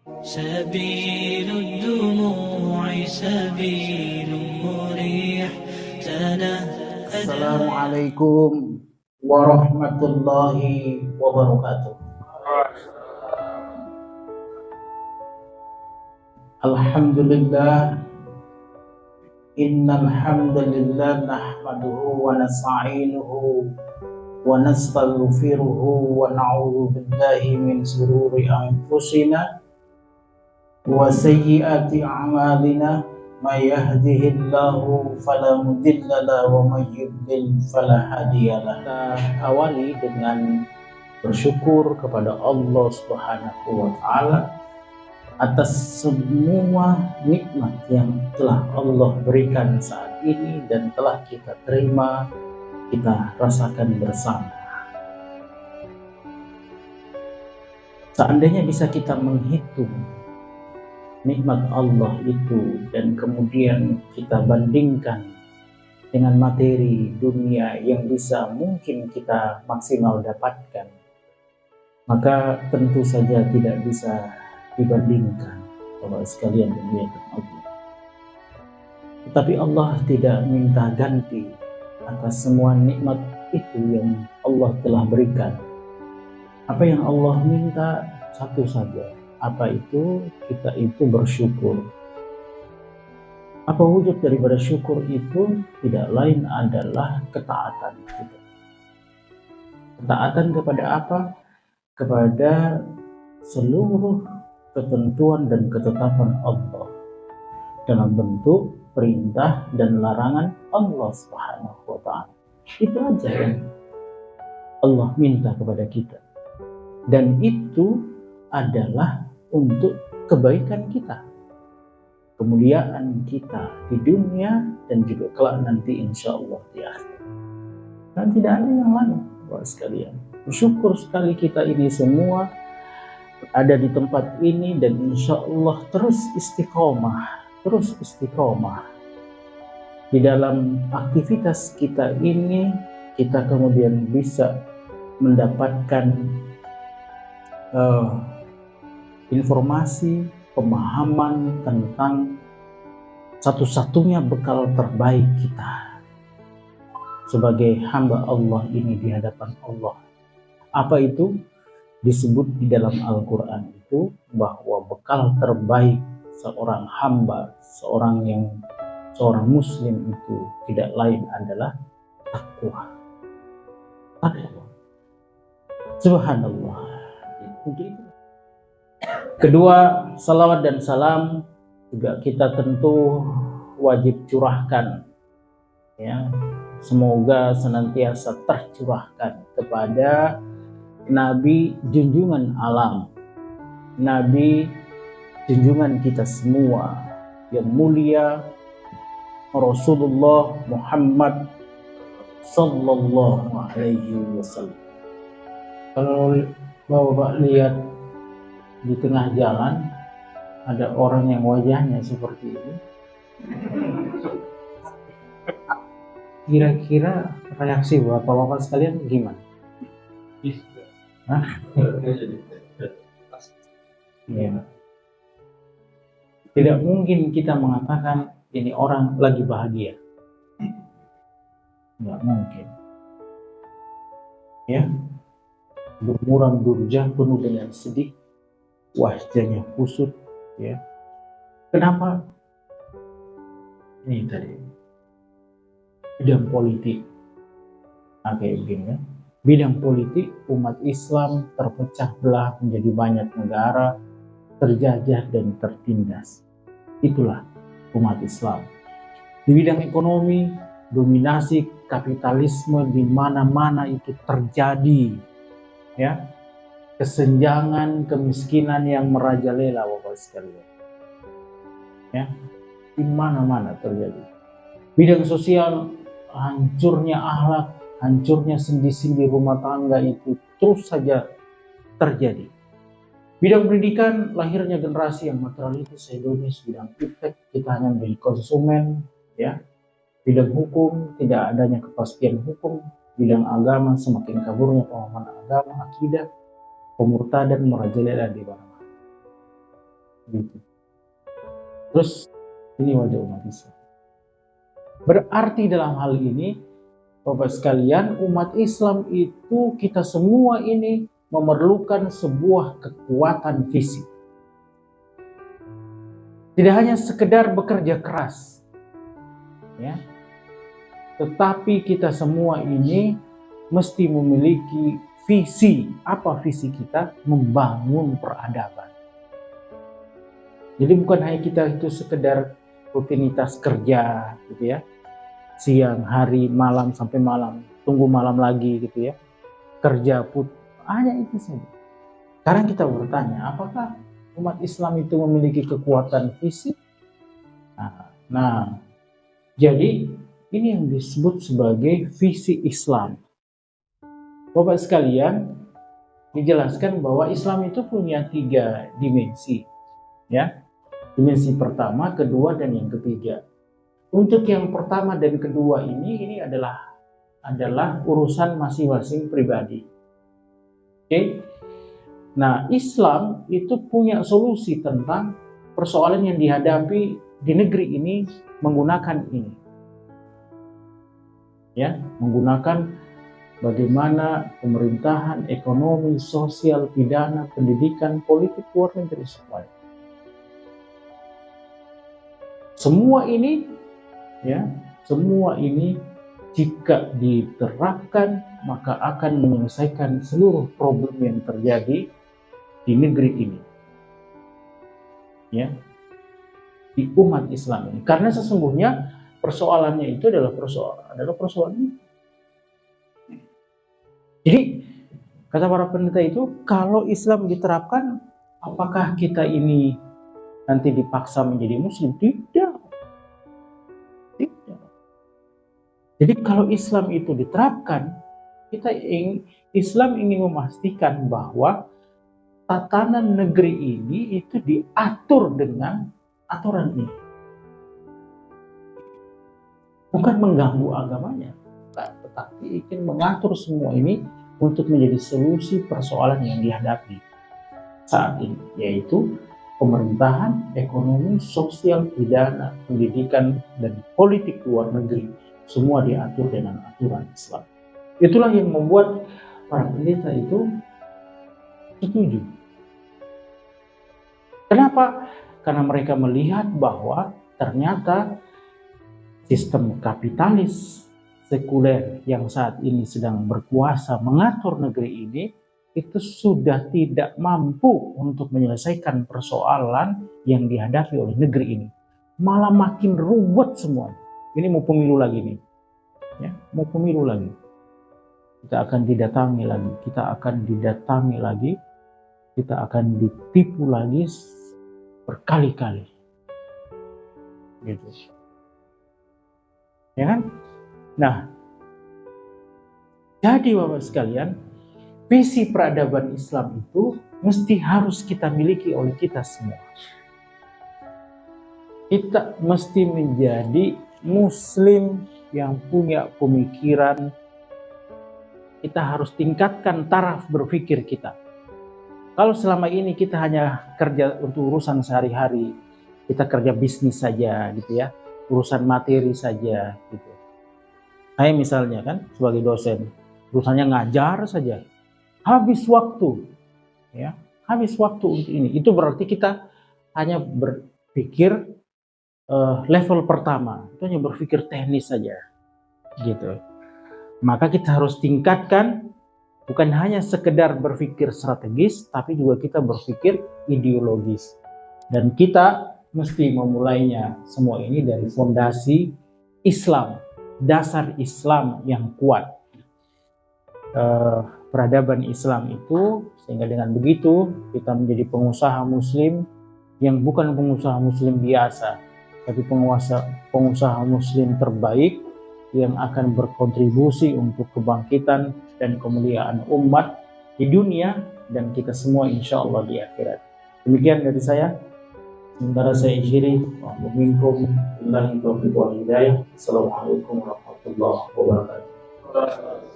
سبيل الدموع سبيل مريح Assalamualaikum warahmatullahi wabarakatuh. Alhamdulillah, innal hamdalillah nahmaduhu wa nasta'inuhu wa nastaghfiruhu wa na'udzu billahi min shururi anfusina wa sayyiati a'malina. May yahdihillahu fala mudilla lahu wa may yudlil fala hadiyalah. Kita awali dengan bersyukur kepada Allah Subhanahu wa taala atas semua nikmat yang telah Allah berikan saat ini dan telah kita terima, kita rasakan bersama. Seandainya bisa kita menghitung nikmat Allah itu dan kemudian kita bandingkan dengan materi dunia yang bisa mungkin kita maksimal dapatkan, maka tentu saja tidak bisa dibandingkan kalau sekalian dimuliakan Allah. Tetapi Allah tidak minta ganti atas semua nikmat itu yang Allah telah berikan. Apa yang Allah minta satu saja. Apa itu? Kita itu bersyukur. Apa wujud daripada syukur itu? Tidak lain adalah ketaatan kita. Ketaatan kepada apa? Kepada seluruh ketentuan dan ketetapan Allah dalam bentuk perintah dan larangan Allah Subhanahu wa taala. Itu aja yang Allah minta kepada kita. Dan itu adalah untuk kebaikan kita, kemuliaan kita di dunia dan juga kelak nanti insya Allah di akhirat. Dan tidak ada yang lain, Bapak sekalian. Bersyukur sekali kita ini semua ada di tempat ini dan insya Allah terus istiqomah di dalam aktivitas kita ini. Kita kemudian bisa mendapatkan informasi, pemahaman tentang satu-satunya bekal terbaik kita sebagai hamba Allah ini di hadapan Allah. Apa itu? Disebut di dalam Al-Quran itu bahwa bekal terbaik seorang hamba, seorang muslim itu tidak lain adalah takwa. Subhanallah. Untuk itu. Kedua, salawat dan salam juga kita tentu wajib curahkan, ya. Semoga senantiasa tercurahkan kepada Nabi junjungan alam, Nabi junjungan kita semua yang mulia, Rasulullah Muhammad sallallahu alaihi wasallam. Kalau Bapak lihat di tengah jalan ada orang yang wajahnya seperti ini, kira-kira reaksi Bapak-bapak sekalian gimana? Ya. Tidak mungkin kita mengatakan ini orang lagi bahagia. Tidak mungkin. Ya. Bermuram durja penuh dengan sedih, wajahnya kusut, ya. Kenapa? Ini tadi bidang politik, kayak begini kan? Bidang politik umat Islam terpecah belah menjadi banyak negara, terjajah dan tertindas. Itulah umat Islam. Di bidang ekonomi, dominasi kapitalisme di mana-mana itu terjadi, ya. Kesenjangan, kemiskinan yang merajalela, Bapak sekalian, ya, di mana-mana terjadi. Bidang sosial, hancurnya akhlak, hancurnya sendi-sendi rumah tangga itu terus saja terjadi. Bidang pendidikan, lahirnya generasi yang materialistis, hedonis. Bidang iptek, kita hanya menjadi konsumen, ya. Bidang hukum, tidak adanya kepastian hukum. Bidang agama, semakin kaburnya pemahaman agama, akidah, pemurtadan merajalela di mana-mana. gitu. Terus ini wajah umat Islam. Berarti dalam hal ini, Bapak sekalian, umat Islam itu kita semua ini memerlukan sebuah kekuatan fisik. Tidak hanya sekedar bekerja keras, ya, tetapi kita semua ini mesti memiliki visi. Apa visi kita? Membangun peradaban. Jadi bukan hanya kita itu sekedar rutinitas kerja gitu ya, siang, hari, malam sampai malam, tunggu malam lagi gitu ya, kerja put, hanya itu saja. Sekarang kita bertanya, apakah umat Islam itu memiliki kekuatan fisik? Nah, jadi ini yang disebut sebagai visi Islam. Bapak sekalian, dijelaskan bahwa Islam itu punya 3 dimensi, ya. Dimensi pertama, kedua, dan yang ketiga. Untuk yang pertama dan kedua ini adalah urusan masing-masing pribadi. Oke. Nah, Islam itu punya solusi tentang persoalan yang dihadapi di negeri ini menggunakan ini. Ya, menggunakan bagaimana pemerintahan, ekonomi, sosial, pidana, pendidikan, politik, luar negeri semuanya. Semua ini, ya, semua ini jika diterapkan maka akan menyelesaikan seluruh problem yang terjadi di negeri ini, ya, di umat Islam ini. Karena sesungguhnya persoalannya itu adalah persoalan ini. Jadi kata para pendeta itu, kalau Islam diterapkan, apakah kita ini nanti dipaksa menjadi Muslim? Tidak. Jadi kalau Islam itu diterapkan, Islam ingin memastikan bahwa tatanan negeri ini itu diatur dengan aturan ini. Bukan mengganggu agamanya, tetapi ingin mengatur semua ini untuk menjadi solusi persoalan yang dihadapi saat ini, yaitu pemerintahan, ekonomi, sosial, pidana, pendidikan, dan politik luar negeri. Semua diatur dengan aturan Islam. Itulah yang membuat para pendeta itu setuju. Kenapa? Karena mereka melihat bahwa ternyata sistem kapitalis sekuler yang saat ini sedang berkuasa mengatur negeri ini itu sudah tidak mampu untuk menyelesaikan persoalan yang dihadapi oleh negeri ini. Malah makin ruwet semuanya. Ini mau pemilu lagi nih, ya, mau pemilu lagi. Kita akan didatangi lagi, kita akan ditipu lagi berkali-kali, gitu, ya kan? Nah, jadi Bapak sekalian, visi peradaban Islam itu mesti harus kita miliki oleh kita semua. Kita mesti menjadi Muslim yang punya pemikiran. Kita harus tingkatkan taraf berpikir kita. Kalau selama ini kita hanya kerja untuk urusan sehari-hari, kita kerja bisnis saja gitu ya, urusan materi saja gitu. Saya misalnya kan sebagai dosen, urusannya ngajar saja, habis waktu, ya, habis waktu untuk ini. Itu berarti kita hanya berpikir level pertama, itu hanya berpikir teknis saja, gitu. Maka kita harus tingkatkan, bukan hanya sekedar berpikir strategis, tapi juga kita berpikir ideologis. Dan kita mesti memulainya semua ini dari fondasi Islam, dasar Islam yang kuat. Peradaban Islam itu, sehingga dengan begitu kita menjadi pengusaha Muslim yang bukan pengusaha Muslim biasa, tapi pengusaha Muslim terbaik yang akan berkontribusi untuk kebangkitan dan kemuliaan umat di dunia dan kita semua insya Allah di akhirat. Demikian dari saya. Sementara saya akhiri. Assalamualaikum warahmatullahi wabarakatuh.